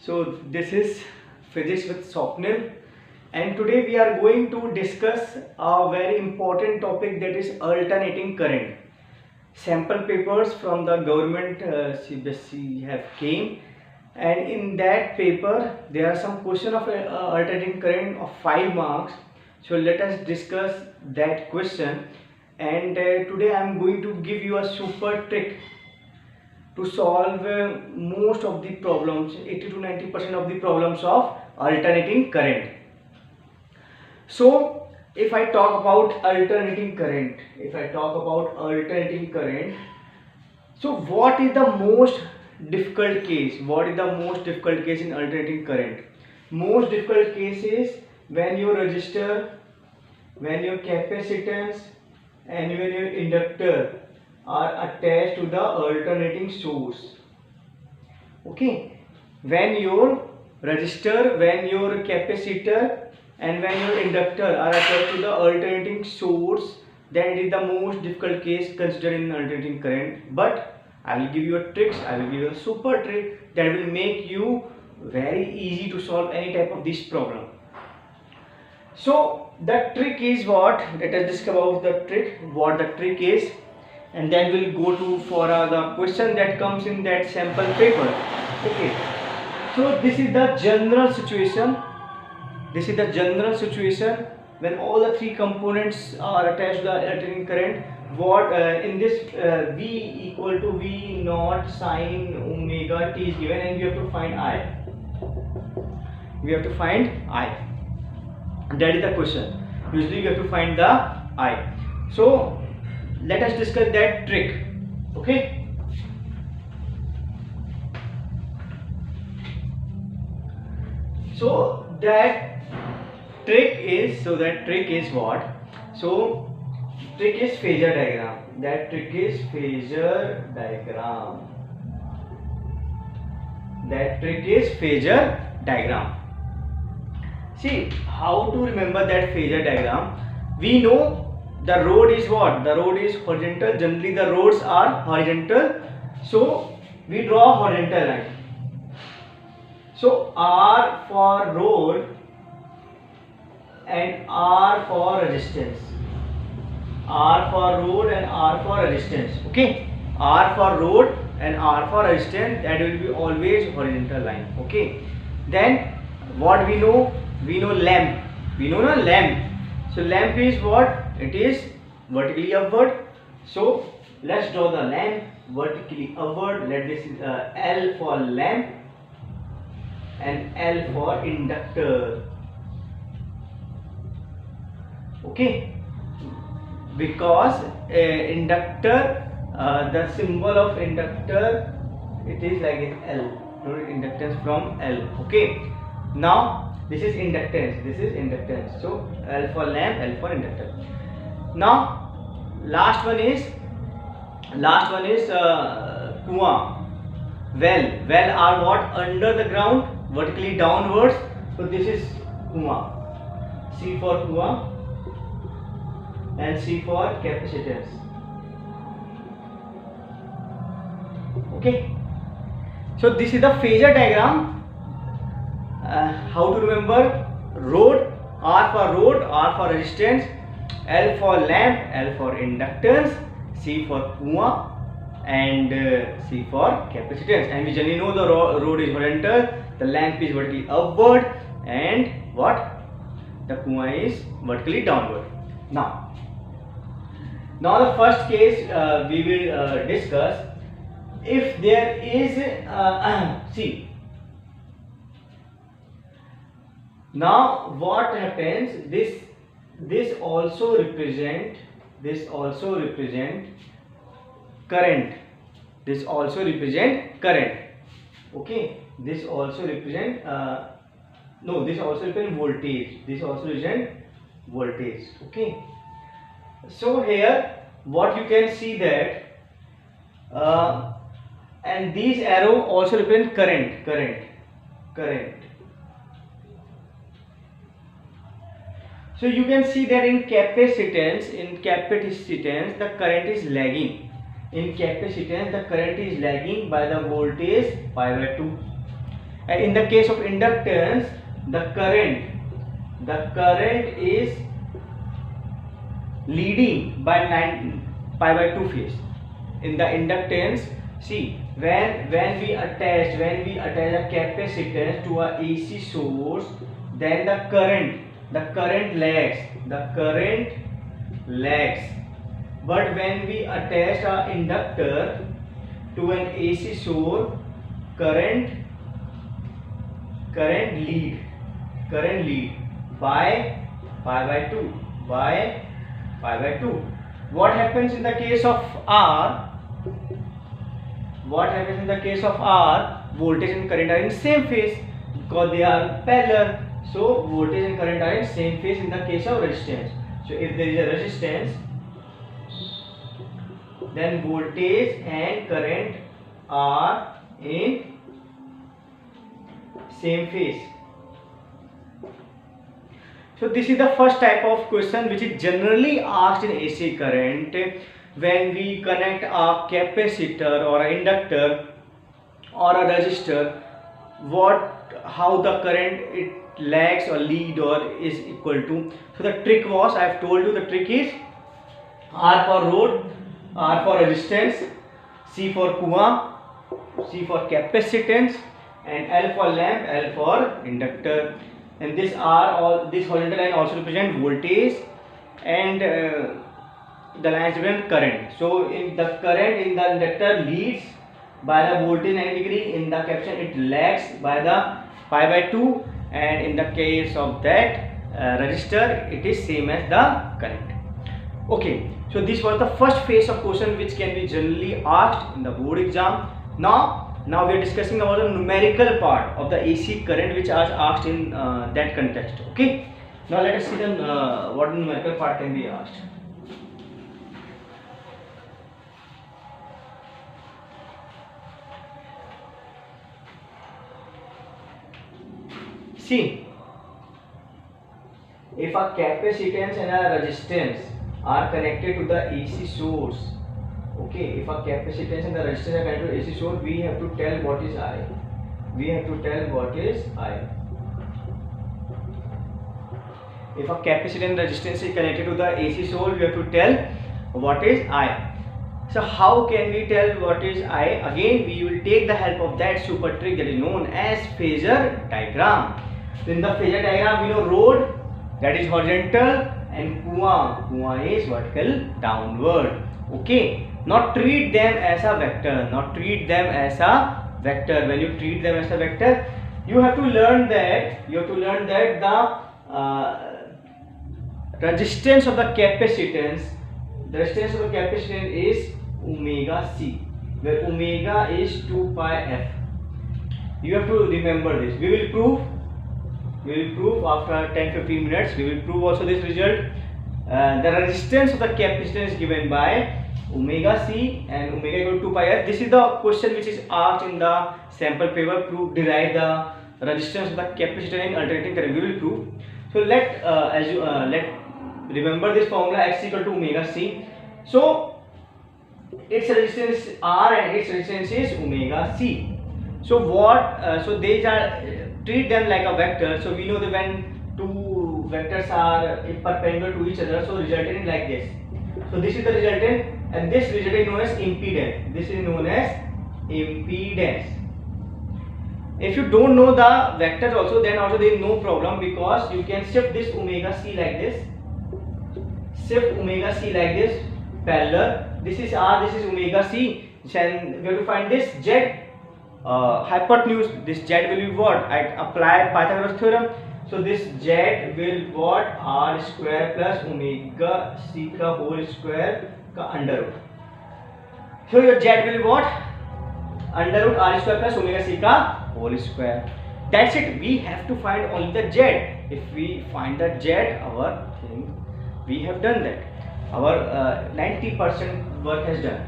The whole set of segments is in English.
So this is Physics with Swapnil, and today we are going to discuss a very important topic, that is alternating current. Sample papers from the government CBSE have came, and in that paper there are some question of alternating current of 5 marks. So let us discuss that question, and today I am going to give you a super trick to solve most of the problems, 80 to 90% of the problems of alternating current. So if I talk about alternating current, so what is the most difficult case? What is the most difficult case in alternating current? Most difficult case is when your resistor, when your capacitance, and when your inductor are attached to the alternating source. Okay, when your resistor, when your capacitor, and when your inductor are attached to the alternating source, then it is the most difficult case considered in alternating current. But I will give you a tricks, I will give you a super trick that will make you very easy to solve any type of this problem. So the trick is what? Let us discover the trick, what the trick is, and then we'll go to for the question that comes in that sample paper. Okay, so this is the general situation. This is the general situation when all the three components are attached to the alternating current. What in this V equal to V naught sine omega t is given, and we have to find I. We have to find I. That is the question. Usually we have to find the I. So let us discuss that trick. Okay. So that trick is what? So trick is phasor diagram. That trick is phasor diagram. That trick is phasor diagram. See how to remember that phasor diagram. We know the road is what? The road is horizontal. Generally the roads are horizontal. So we draw a horizontal line. So R for road and R for resistance. R for road and R for resistance. Okay. R for road and R for resistance, that will be always horizontal line. Okay. Then what we know? We know lamp. We know na lamp. So lamp is what? It is vertically upward. So let's draw the lamp vertically upward. Let this is L for lamp and L for inductor. Okay, because inductor, the symbol of inductor, it is like this L. Inductance from L. Okay. Now this is inductance. This is inductance. So L for lamp, L for inductor. Now last one is kuan. Well are what? Under the ground, vertically downwards. So this is kuan. C for kuan and C for capacitance. Okay. So this is the phasor diagram. How to remember? Road, R for road, R for resistance, L for lamp, L for inductance, C for kuan, and C for capacitance. And we generally know the road is horizontal, the lamp is vertically upward, and what? The kuan is vertically downward. Now the first case we will discuss. If there is see, now what happens? This also represent current. This also represent current. Okay. This also represent this also represent voltage. This also represent voltage. Okay. So here what you can see that and these arrow also represent current. So you can see that in capacitance the current is lagging. In capacitance the current is lagging by the voltage pi by 2. And in the case of inductance, the current is leading by 9 pi by 2 phase. In the inductance, see, when we attach a capacitance to a AC source, then the current lags. But when we attach a inductor to an AC source, current lead by pi by 2. What happens in the case of R? Voltage and current are in same phase because they are parallel. So voltage and current are in same phase in the case of resistance. So if there is a resistance, then voltage and current are in same phase. So this is the first type of question which is generally asked in AC current. When we connect a capacitor or an inductor or a resistor, how the current it lags or lead or is equal to. So the trick was, I have told you, the trick is R for rod, R for resistance, C for coulomb, C for capacitance, and L for lamp, L for inductor. And this horizontal line also represent voltage, and the lines represent current. So in the current in the inductor leads by the voltage 90 degree, in the capacitor it lags by the pi by 2, and in the case of that resistor it is same as the current. Okay, so this was the first phase of question which can be generally asked in the board exam. Now we are discussing about the numerical part of the AC current which is asked in that context. Okay, now let us see what numerical part can be asked. See, if a capacitance and a resistance are connected to the AC source, okay, if a capacitance and the resistance are connected to AC source, we have to tell what is I. If a capacitance and resistance is connected to the AC source, we have to tell what is I. So how can we tell what is I? Again, we will take the help of that super trick that is known as phasor diagram. In the phasor diagram, we know rod, that is horizontal, and coulomb is vertical downward. Okay, not treat them as a vector. When you treat them as a vector, you have to learn that the resistance of the capacitance is omega C, where omega is 2 pi f. You have to remember this. We will prove after 10-15 minutes. We will prove also this result. The resistance of the capacitor is given by omega C and omega equal to 2 pi f. This is the question which is asked in the sample paper. Derive the resistance of the capacitor in alternating current. We will prove. So let remember this formula, x equal to omega C. So its resistance R and its resistance is omega C. So so these are, treat them like a vector. So we know that when two vectors are perpendicular to each other, so resultant is like this. So this is the resultant, and this resultant is known as impedance. If you don't know the vectors also, then also there is no problem, because you can shift this omega C like this. Parallel. This is R, this is omega C. Then we have to find this Z hypotenuse. This Z will be what? I apply Pythagoras theorem. So this Z will what? R square plus omega C ka whole square ka under root. So your Z will be what? Under root R square plus omega C ka whole square. That's it. We have to find only the Z. If we find the Z, our thing, we have done that. Our 90% work has done.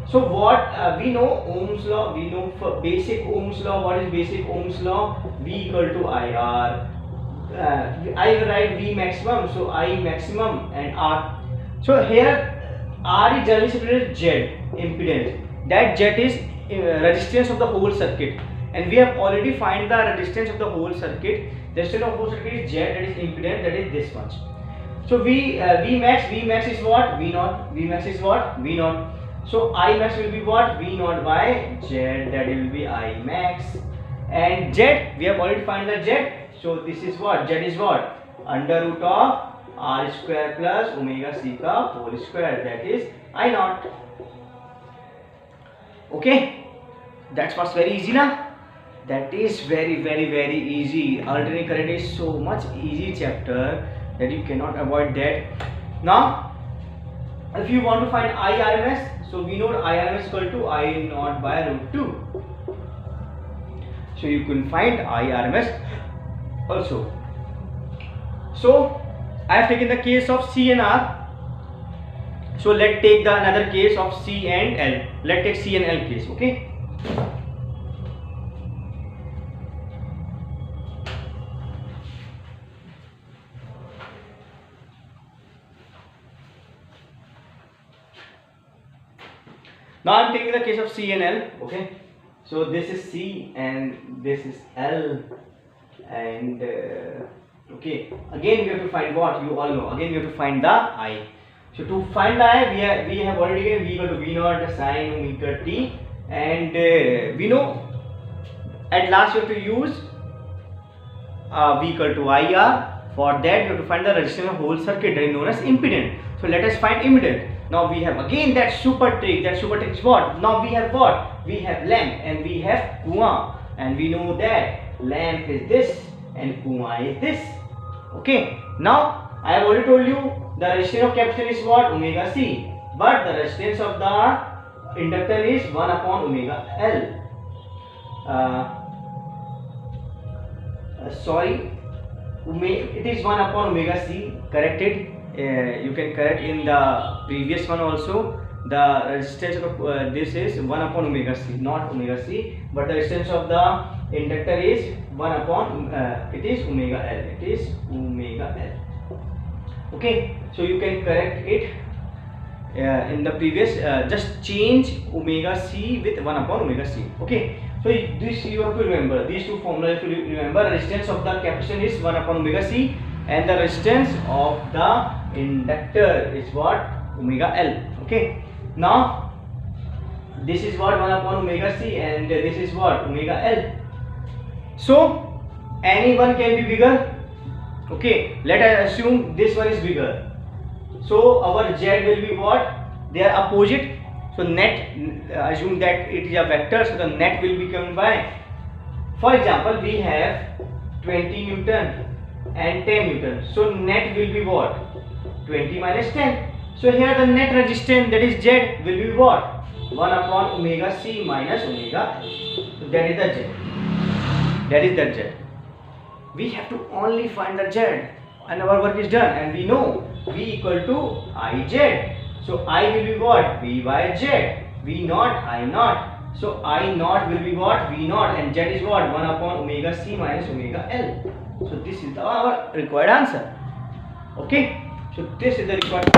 So what we know Ohm's law. We know for basic Ohm's law. What is basic Ohm's law? V equal to IR. I will write V maximum. So I maximum and R. So here R is generally separated as Z, impedance. That Z is resistance of the whole circuit. and we have already find the resistance of the whole circuit. The resistance of the whole circuit is Z, that is impedance, that is this much. So Vmax is what? V naught. Vmax is what? V naught. So I max will be what? V naught by Z, that will be I max. And Z, we have already find the Z. So this is what? Z is what? Under root of R square plus omega C ka whole square, that is I naught. Okay, that's what's very easy now. That is very easy. Alternating current is so much easy chapter that you cannot avoid that. Now, if you want to find IRMS, so we know IRMS is equal to I naught by root 2. So you can find IRMS also. So I have taken the case of C and R. So let's take the another case of C and L. Let's take C and L case. Okay. Now I am taking the case of C and L. Okay. So this is C and this is L, and okay. Again we have to find what? You all know. Again we have to find the I. So to find the I, we have already given V equal to V naught sine omega t, and we know at last you have to use V equal to IR. For that you have to find the resistance of whole circuit, that is known as impedance. So let us find impedance. Now we have again that super trick. That super trick is what? Now we have what? We have lamp and we have kuan, and we know that lamp is this and kuan is this. Okay. Now I have already told you the resistance of capacitor is what? Omega C. But the resistance of the inductor is 1 upon omega L. Sorry, it is 1 upon omega C. Corrected. You can correct in the previous one also. The resistance of this is 1 upon omega C, not omega C, but the resistance of the inductor is 1 upon it is omega L. It is omega L. Okay, so you can correct it in the previous. Just change omega C with 1 upon omega C. Okay, so this you have to remember. These two formulas you have to remember. Resistance of the capacitor is 1 upon omega C, and the resistance of the inductor is what? Omega L. Okay. Now this is what? 1 upon omega C, and this is what? Omega L. So any one can be bigger. Okay. Let us assume this one is bigger. So our Z will be what? They are opposite. So net, assume that it is a vector. So the net will become by. For example, we have 20 Newton and 10 Newton. So net will be what? 20 minus 10. So here the net resistance, that is Z, will be what? 1 upon omega C minus omega L. So that is the Z. That is the Z. We have to only find the Z, and our work is done. And we know V equal to IZ. So I will be what? V by Z. V naught, I naught. So I naught will be what? V naught, and Z is what? 1 upon omega C minus omega L. So this is our required answer. Okay. So this is the required.